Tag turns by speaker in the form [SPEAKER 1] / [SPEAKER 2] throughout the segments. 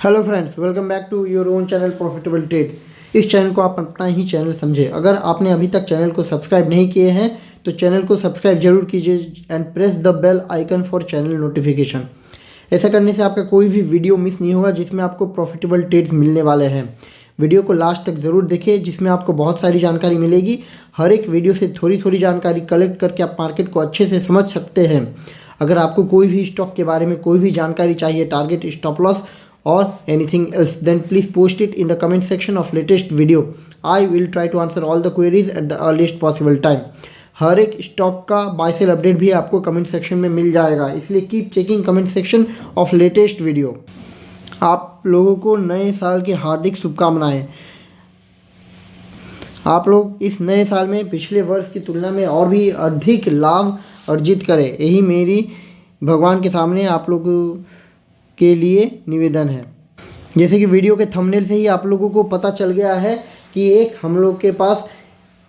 [SPEAKER 1] Hello friends, welcome back to your own channel profitable trades. इस channel को आप अपना ही चैनल समझे। अगर आपने अभी तक चैनल को सब्सक्राइब नहीं किए हैं तो चैनल को सब्सक्राइब जरूर कीजिए and press the bell icon for channel notification. ऐसा करने से आपका कोई भी वीडियो मिस नहीं होगा जिसमें आपको प्रॉफिटेबल ट्रेड्स मिलने वाले हैं। वीडियो को लास्ट तक ज़रूर देखिए जिसमें आपको बहुत सारी जानकारी मिलेगी। हर एक वीडियो से थोड़ी थोड़ी जानकारी कलेक्ट करके आप मार्केट को अच्छे से समझ सकते हैं। अगर आपको कोई भी स्टॉक के बारे में कोई भी जानकारी चाहिए, target, stop loss or anything else, then please post it in the comment section of latest video. I will try to answer all the queries at the earliest possible time. हर एक stock का bye cell update भी आपको comment section में मिल जाएगा, इसलिए keep checking comment section of latest video. आप लोगों को नए साल की हार्दिक शुभकामनाएं। आप लोग इस नए साल में पिछले वर्ष की तुलना में और भी अधिक लाभ अर्जित करें, यही मेरी भगवान के सामने आप लोगों के लिए निवेदन है। जैसे कि वीडियो के थंबनेल से ही आप लोगों को पता चल गया है कि एक हम लोग के पास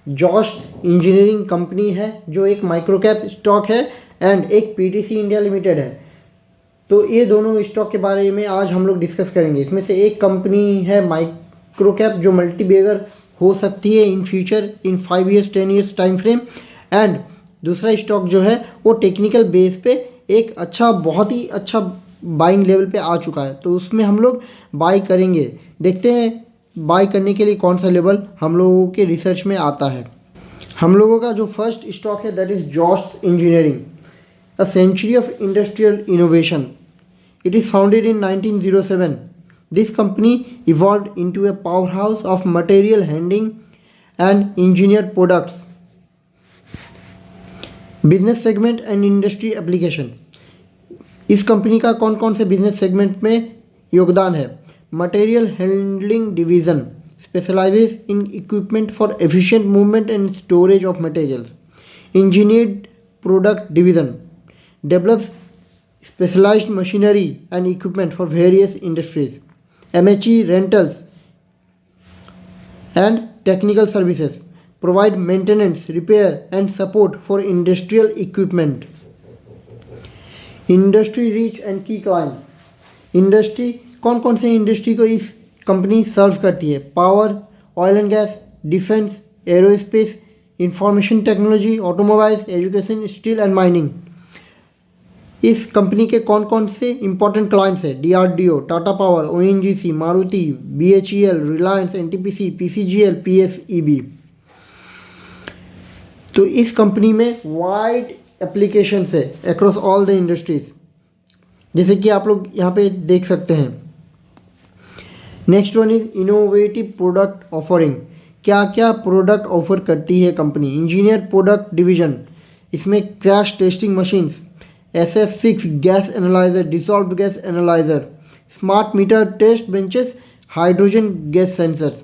[SPEAKER 1] जॉस्ट इंजीनियरिंग कंपनी है जो एक माइक्रो कैप स्टॉक है एंड एक पीटीसी इंडिया लिमिटेड है। तो ये दोनों स्टॉक के बारे में आज हम लोग डिस्कस करेंगे। इसमें से एक कंपनी है माइक्रो कैप जो मल्टी बैगर हो सकती है in future in 5 years 10 years time frame, and दूसरा स्टॉक जो है वो टेक्निकल बेस पे एक अच्छा, बहुत ही अच्छा बाइंग लेवल पे आ चुका है। तो उसमें हम लोग बाई करेंगे। देखते हैं बाई करने के लिए कौन सा लेवल हम लोगों के रिसर्च में आता है। हम लोगों का जो फर्स्ट स्टॉक है that is Jost engineering, a century of industrial innovation. It is founded in 1907। This company evolved into a power house of material handling and engineer products, business segment and industry application. इस company का कौन कौन से business segment में योगदान है? Material handling division specializes in equipment for efficient movement and storage of materials. Engineered product division develops specialized machinery and equipment for various industries. MHE rentals and technical services provide maintenance, repair and support for industrial equipment. Industry reach and key clients. Industry, कौन कौन से industry को इस company serve करती है? Power, oil and gas, defence, aerospace, information technology, automobiles, education, steel and mining. इस company के कौन कौन से इंपॉर्टेंट क्लाइंट्स है? DRDO, Tata power, ONGC, Maruti, BHEL, Reliance, NTPC, PCGL, PSEB. तो इस कंपनी में वाइड एप्लीकेशंस है अक्रॉस ऑल द इंडस्ट्रीज, जैसे कि आप लोग यहाँ पे देख सकते हैं। Next one is innovative product offering. क्या क्या प्रोडक्ट ऑफर करती है कंपनी? इंजीनियर प्रोडक्ट डिवीजन, इसमें crash testing machines, SF6 gas analyzer, dissolved gas analyzer, smart meter test benches, hydrogen gas sensors.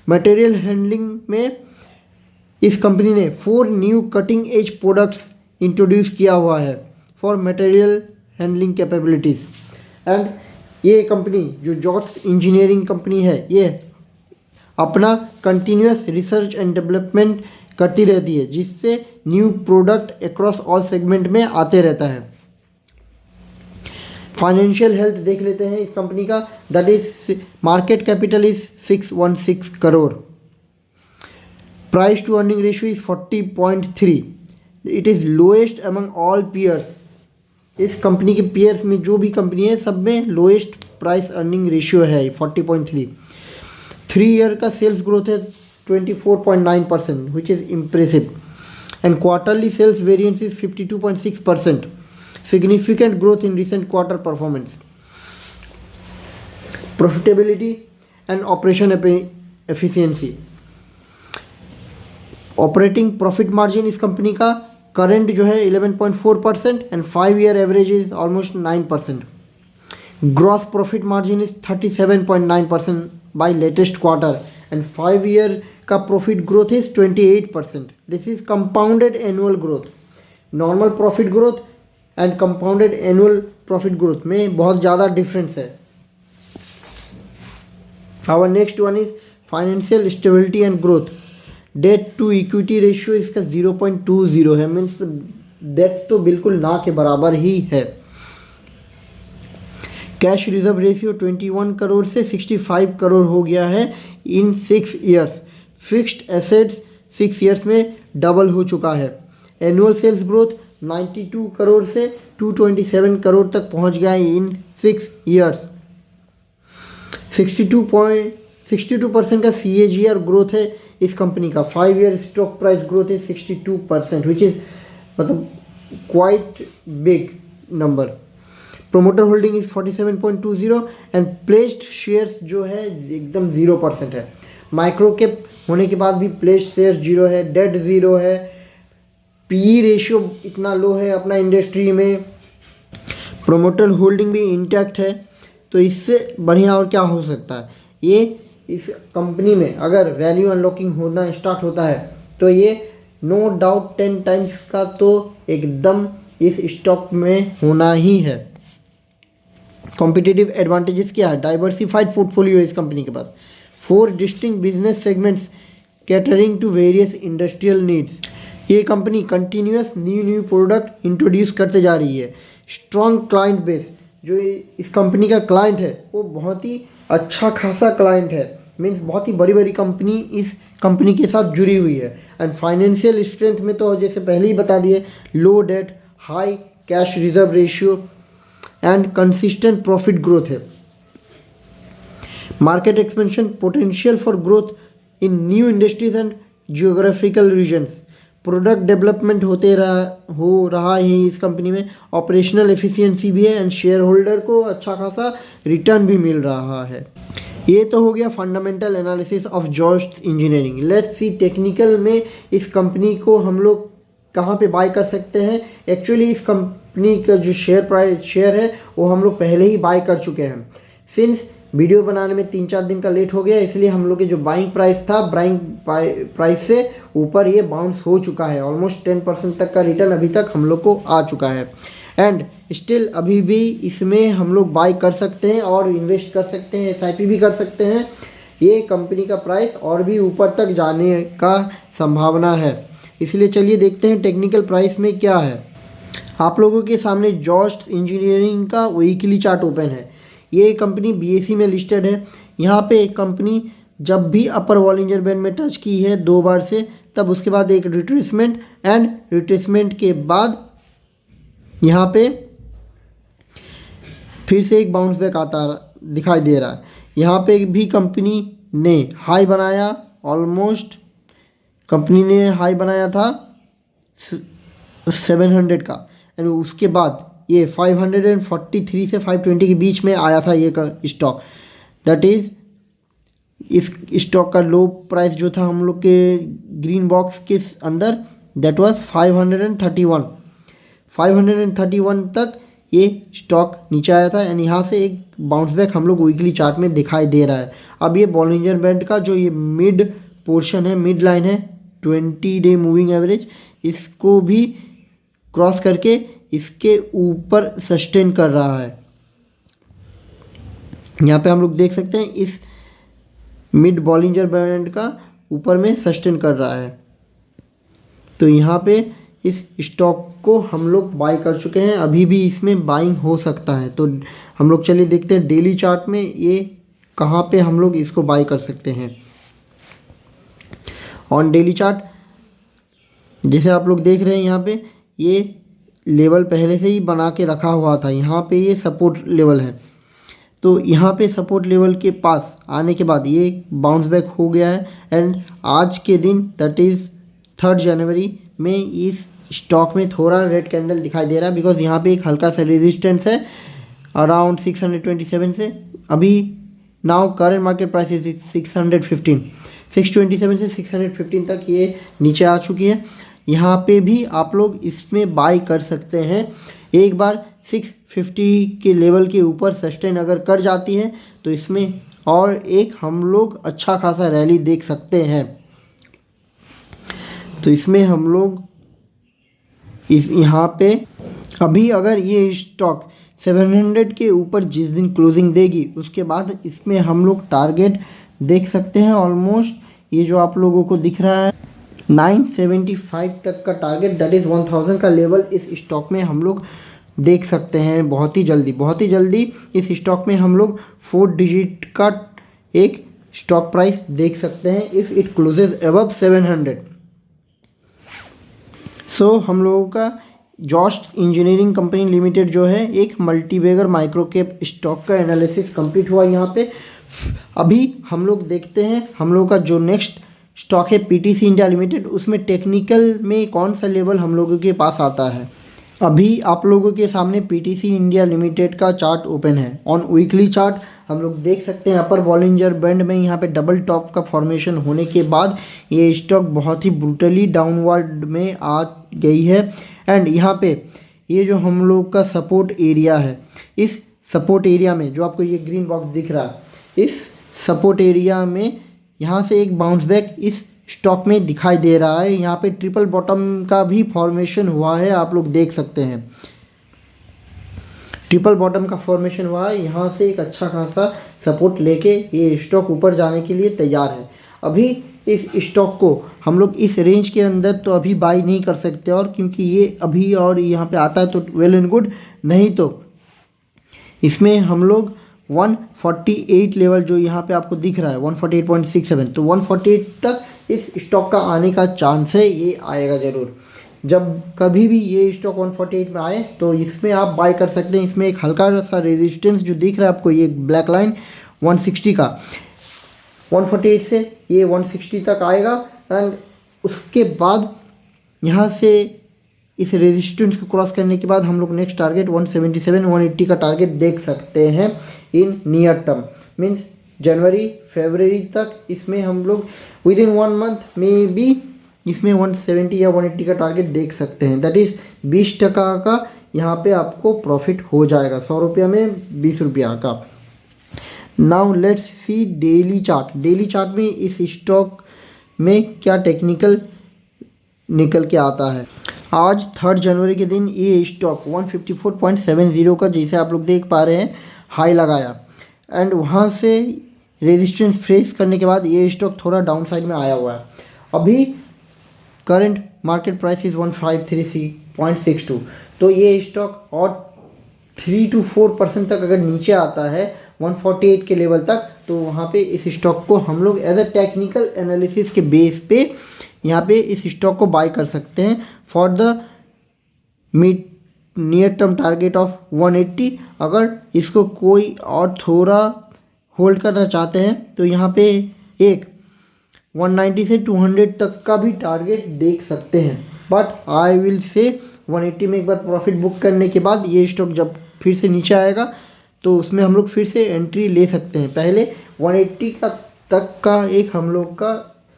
[SPEAKER 1] Material handling में इस कंपनी ने 4 new cutting edge products introduce किया हुआ है for material handling capabilities. And ये company जो Jost engineering company है ये अपना कंटिन्यूस रिसर्च एंड डेवलपमेंट करती रहती है जिससे new product across all segment में आते रहता है। फाइनेंशियल हेल्थ देख लेते हैं इस कंपनी का, that is market capital is 616 crore. Price to earning ratio is 40.3। It is lowest among all peers. इस कंपनी के पीयर्स में जो भी कंपनी है सब में लोएस्ट प्राइस अर्निंग रेशियो है 40.3। 3 ईयर का सेल्स ग्रोथ है 24.9% which is impressive, and quarterly sales variance is 52.6%, significant growth in recent quarter performance. Profitability and operation efficiency. Operating profit margin इस कंपनी का करंट जो है 11.4% and 5 year average is almost 9%। Gross profit margin is 37.9% by latest quarter and 5 year का profit growth is 28%। This is compounded annual growth. Normal profit growth and compounded annual profit growth में बहुत ज़्यादा difference है। Our next one is financial stability and growth. Debt to equity ratio इसका 0.20 है, means that तो बिल्कुल ना के बराबर ही है। कैश रिजर्व रेशियो 21 करोड़ से 65 करोड़ हो गया है इन 6 ईयर्स। फिक्स्ड एसेट्स 6 ईयर्स में डबल हो चुका है। एनुअल सेल्स ग्रोथ 92 करोड़ से 227 करोड़ तक पहुंच गया है इन 6 ईयर्स। 62% का CAGR ग्रोथ है इस कंपनी का। 5 ईयर स्टॉक प्राइस ग्रोथ है 62%, विच इज़ मतलब quite big number. Promoter holding is 47.20 and placed shares जो है एकदम 0% है। माइक्रो कैप होने के बाद भी प्लेस्ड शेयर्स 0 है, डेट 0 है, PE रेशियो इतना लो है अपना इंडस्ट्री में, प्रोमोटर होल्डिंग भी इंटैक्ट है। तो इससे बढ़िया और क्या हो सकता है। ये इस कंपनी में अगर वैल्यू अनलॉकिंग होना स्टार्ट होता है तो ये नो डाउट 10 टाइम्स का तो एकदम इस स्टॉक में होना ही है। कॉम्पिटिटिव एडवांटेजेस क्या है। डाइवर्सिफाइड पोर्टफोलियो है इस कंपनी के पास। 4 distinct business segments catering to various industrial needs. ये company continuous new product introduce करते जा रही है। स्ट्रॉन्ग क्लाइंट बेस, जो इस कंपनी का क्लाइंट है वो बहुत ही अच्छा खासा क्लाइंट है, मीन्स बहुत ही बड़ी बड़ी कंपनी इस कंपनी के साथ जुड़ी हुई है। एंड फाइनेंशियल स्ट्रेंथ में तो जैसे पहले ही बता दिए, low debt, high cash reserve ratio and consistent profit growth है। Market expansion potential for growth in new industries and geographical regions. Product development हो रहा है इस कंपनी में। ऑपरेशनल एफिशिएंसी भी है एंड शेयर होल्डर को अच्छा खासा रिटर्न भी मिल रहा है। ये तो हो गया fundamental analysis of Jost engineering. Let's see technical में इस कंपनी को हम लोग कहाँ पे बाय कर सकते हैं। एक्चुअली इस कंपनी का जो शेयर है वो हम लोग पहले ही बाय कर चुके हैं। सिंस वीडियो बनाने में 3-4 दिन का लेट हो गया, इसलिए हम लोग के जो बाइंग प्राइस था, बाइंग प्राइस से ऊपर ये बाउंस हो चुका है। ऑलमोस्ट 10% तक का रिटर्न अभी तक हम लोग को आ चुका है। एंड स्टिल अभी भी इसमें हम लोग बाय कर सकते हैं और इन्वेस्ट कर सकते हैं, SIP भी कर सकते हैं। ये कंपनी का प्राइस और भी ऊपर तक जाने का संभावना है। इसलिए चलिए देखते हैं टेक्निकल प्राइस में क्या है। आप लोगों के सामने जॉस्ट इंजीनियरिंग का वीकली चार्ट ओपन है। ये कंपनी BSE में लिस्टेड है। यहाँ पे कंपनी जब भी अपर वॉलिंजर बैंड में टच की है 2 बार से, तब उसके बाद एक रिट्रेसमेंट एंड रिट्रेसमेंट के बाद यहाँ पे फिर से एक बाउंस बैक आता दिखाई दे रहा है। यहाँ पे भी कंपनी ने हाई बनाया, ऑलमोस्ट कंपनी ने हाई बनाया था 700 का एंड उसके बाद ये 543 से 520 के बीच में आया था ये स्टॉक। दैट इज़ इस स्टॉक का लो प्राइस जो था हम लोग के ग्रीन बॉक्स के अंदर, दैट वाज 531 तक ये स्टॉक नीचे आया था एंड यहाँ से एक बाउंस बैक हम लोग वीकली चार्ट में दिखाई दे रहा है। अब ये बॉलिंजर बैंड का जो ये मिड पोर्शन है, मिड लाइन है 20 डे मूविंग एवरेज, इसको भी क्रॉस करके इसके ऊपर सस्टेन कर रहा है। यहाँ पे हम लोग देख सकते हैं इस मिड बॉलिंजर बैंड का ऊपर में सस्टेन कर रहा है। तो यहाँ पे इस स्टॉक को हम लोग बाय कर चुके हैं, अभी भी इसमें बाइंग हो सकता है। तो हम लोग चलिए देखते हैं डेली चार्ट में ये कहाँ पे हम लोग इसको बाय कर सकते हैं। ऑन डेली चार्ट जैसे आप लोग देख रहे हैं, यहाँ पे ये लेवल पहले से ही बना के रखा हुआ था। यहाँ पे ये सपोर्ट लेवल है, तो यहाँ पे सपोर्ट लेवल के पास आने के बाद ये बाउंस बैक हो गया है एंड आज के दिन दैट इज़ 3 जनवरी में इस स्टॉक में थोड़ा रेड कैंडल दिखाई दे रहा है, बिकॉज यहाँ पे एक हल्का सा रेजिस्टेंस है अराउंड 627 से। अभी now current market price is 615, 627 से 615 तक ये नीचे आ चुकी है। यहाँ पे भी आप लोग इसमें बाय कर सकते हैं। एक बार 650 के लेवल के ऊपर सस्टेन अगर कर जाती है तो इसमें और एक हम लोग अच्छा खासा रैली देख सकते हैं। तो इसमें हम लोग यहाँ पे अभी अगर ये स्टॉक 700 के ऊपर जिस दिन क्लोजिंग देगी उसके बाद इसमें हम लोग टारगेट देख सकते हैं। ऑलमोस्ट ये जो आप लोगों को दिख रहा है 975 तक का टारगेट, दैट इज़ 1000 का लेवल इस स्टॉक में हम लोग देख सकते हैं बहुत ही जल्दी इस स्टॉक में हम लोग 4 डिजिट का एक स्टॉक प्राइस देख सकते हैं इफ़ इट क्लोजेज अबव 700। सो हम लोगों का जॉस्ट इंजीनियरिंग कंपनी लिमिटेड जो है एक मल्टीबैगर माइक्रो कैप स्टॉक का एनालिसिस कंप्लीट हुआ यहाँ पे। अभी हम लोग देखते हैं हम लोगों का जो नेक्स्ट स्टॉक है पीटीसी इंडिया लिमिटेड, उसमें टेक्निकल में कौन सा लेवल हम लोगों के पास आता है। अभी आप लोगों के सामने पीटीसी इंडिया लिमिटेड का चार्ट ओपन है। ऑन वीकली चार्ट हम लोग देख सकते हैं अपर बॉलिंजर बैंड में यहाँ पे डबल टॉप का फॉर्मेशन होने के बाद ये स्टॉक बहुत ही ब्रूटली डाउनवर्ड में आ गई है। एंड यहाँ पे ये जो हम लोग का सपोर्ट एरिया है, इस सपोर्ट एरिया में जो आपको ये ग्रीन बॉक्स दिख रहा है, इस सपोर्ट एरिया में यहाँ से एक बाउंस बैक इस स्टॉक में दिखाई दे रहा है। यहाँ पे ट्रिपल बॉटम का भी फॉर्मेशन हुआ है, आप लोग देख सकते हैं ट्रिपल बॉटम का फॉर्मेशन हुआ है। यहाँ से एक अच्छा खासा सपोर्ट लेके ये स्टॉक ऊपर जाने के लिए तैयार है। अभी इस स्टॉक को हम लोग इस रेंज के अंदर तो अभी बाई नहीं कर सकते, और क्योंकि ये अभी और यहाँ पे आता है तो वेल एंड गुड, नहीं तो इसमें हम लोग 148 लेवल जो यहाँ पे आपको दिख रहा है 148.67, तो 148 तक इस स्टॉक का आने का चांस है, ये आएगा ज़रूर। जब कभी भी ये स्टॉक 148 में आए तो इसमें आप बाय कर सकते हैं। इसमें एक हल्का सा रेजिस्टेंस जो दिख रहा है आपको, ये ब्लैक लाइन 160 का, 148 से ये 160 तक आएगा। एंड उसके बाद यहाँ से इस रेजिस्टेंस को क्रॉस करने के बाद हम लोग नेक्स्ट टारगेट 177 180 का टारगेट देख सकते हैं इन नियर टर्म, मीन्स जनवरी फरवरी तक। इसमें हम लोग विद इन 1 मंथ में भी इसमें 170 या 180 का टारगेट देख सकते हैं। दैट इज़ 20% का यहाँ पे आपको प्रॉफिट हो जाएगा, 100 रुपया में 20 रुपया का। Now let's see daily chart. Daily chart में इस स्टॉक में क्या टेक्निकल निकल के आता है। आज 3 जनवरी के दिन ये स्टॉक 154.70 का, जैसे आप लोग देख पा रहे हैं, हाई लगाया एंड वहाँ से रेजिस्टेंस फेस करने के बाद ये स्टॉक थोड़ा डाउन साइड में आया हुआ है। अभी करंट मार्केट प्राइस इज़ 1533.62, तो ये स्टॉक और 3 to 4% तक अगर नीचे आता है 148 के लेवल तक, तो वहाँ पे इस स्टॉक को हम लोग एज अ टेक्निकल एनालिसिस के बेस पे यहाँ पे इस स्टॉक को बाय कर सकते हैं for the near term target of 180। अगर इसको कोई और थोड़ा होल्ड करना चाहते हैं तो यहाँ पे एक 190 से 200 तक का भी टारगेट देख सकते हैं। बट आई विल से 180 में एक बार प्रॉफिट बुक करने के बाद ये स्टॉक जब फिर से नीचे आएगा तो उसमें हम लोग फिर से एंट्री ले सकते हैं। पहले 180 का तक का एक हम लोग का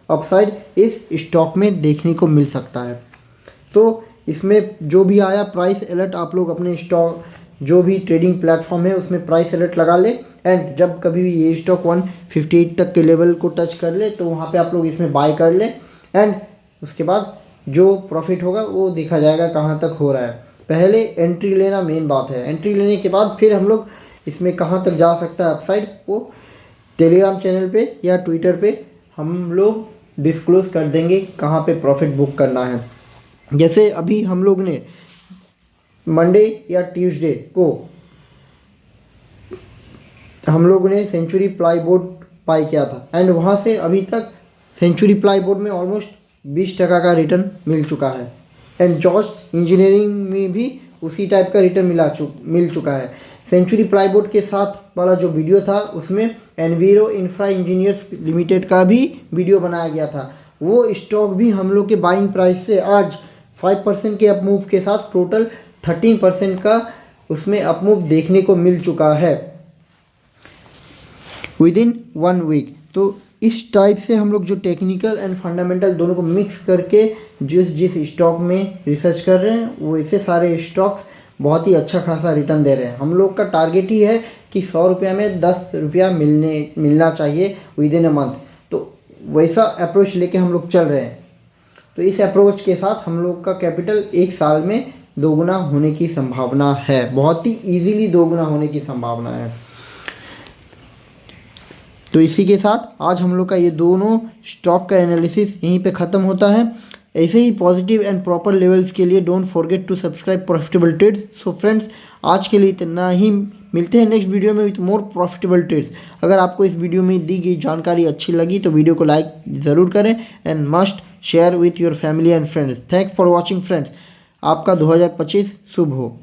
[SPEAKER 1] अपसाइड इस स्टॉक में देखने को मिल सकता है। तो इसमें जो भी आया प्राइस अलर्ट, आप लोग अपने स्टॉक जो भी ट्रेडिंग प्लेटफॉर्म है उसमें प्राइस अलर्ट लगा ले। एंड जब कभी भी ये स्टॉक 158 तक के लेवल को टच कर ले तो वहाँ पे आप लोग इसमें बाय कर ले। एंड उसके बाद जो प्रॉफिट होगा वो देखा जाएगा कहाँ तक हो रहा है। पहले एंट्री लेना मेन बात है। एंट्री लेने के बाद फिर हम लोग इसमें कहाँ तक जा सकता है अपसाइड, वो टेलीग्राम चैनल पे या ट्विटर पे हम लोग डिस्क्लोज कर देंगे कहाँ पे प्रॉफिट बुक करना है। जैसे अभी हम लोग ने मंडे या ट्यूसडे को हम लोग ने सेंचुरी प्लाईबोर्ड बाय किया था एंड वहाँ से अभी तक सेंचुरी प्लाईबोर्ड में ऑलमोस्ट 20% का रिटर्न मिल चुका है। एंड जॉस्ट इंजीनियरिंग में भी उसी टाइप का रिटर्न मिल चुका है। सेंचुरी प्लाईबोर्ड के साथ वाला जो वीडियो था उसमें एनवीरो इंफ्रा इंजीनियर्स लिमिटेड का भी वीडियो बनाया गया था। वो स्टॉक भी हम लोग के बाइंग प्राइस से आज 5% के अपमूव के साथ टोटल 13% का उसमें अपमूव देखने को मिल चुका है विद इन 1 वीक। तो इस टाइप से हम लोग जो टेक्निकल एंड फंडामेंटल दोनों को मिक्स करके जिस स्टॉक में रिसर्च कर रहे हैं वो ऐसे सारे स्टॉक्स बहुत ही अच्छा खासा रिटर्न दे रहे हैं। हम लोग का टारगेट ही है कि 100 रुपया में 10 रुपया मिलना चाहिए विद इन अ मंथ। तो वैसा अप्रोच लेके हम लोग चल रहे हैं। तो इस अप्रोच के साथ हम लोग का कैपिटल 1 साल में दोगुना होने की संभावना है, बहुत ही इजीली दोगुना होने की संभावना है। तो इसी के साथ आज हम लोग का ये दोनों स्टॉक का एनालिसिस यहीं पे ख़त्म होता है। ऐसे ही पॉजिटिव एंड प्रॉपर लेवल्स के लिए don't forget to subscribe profitable trades. So friends, आज के लिए इतना ही। मिलते हैं नेक्स्ट वीडियो में विथ मोर प्रॉफिटेबल ट्रेड्स। अगर आपको इस वीडियो में दी गई जानकारी अच्छी लगी तो वीडियो को लाइक ज़रूर करें and must share with your family and friends. Thanks for watching friends. आपका 2025 शुभ हो।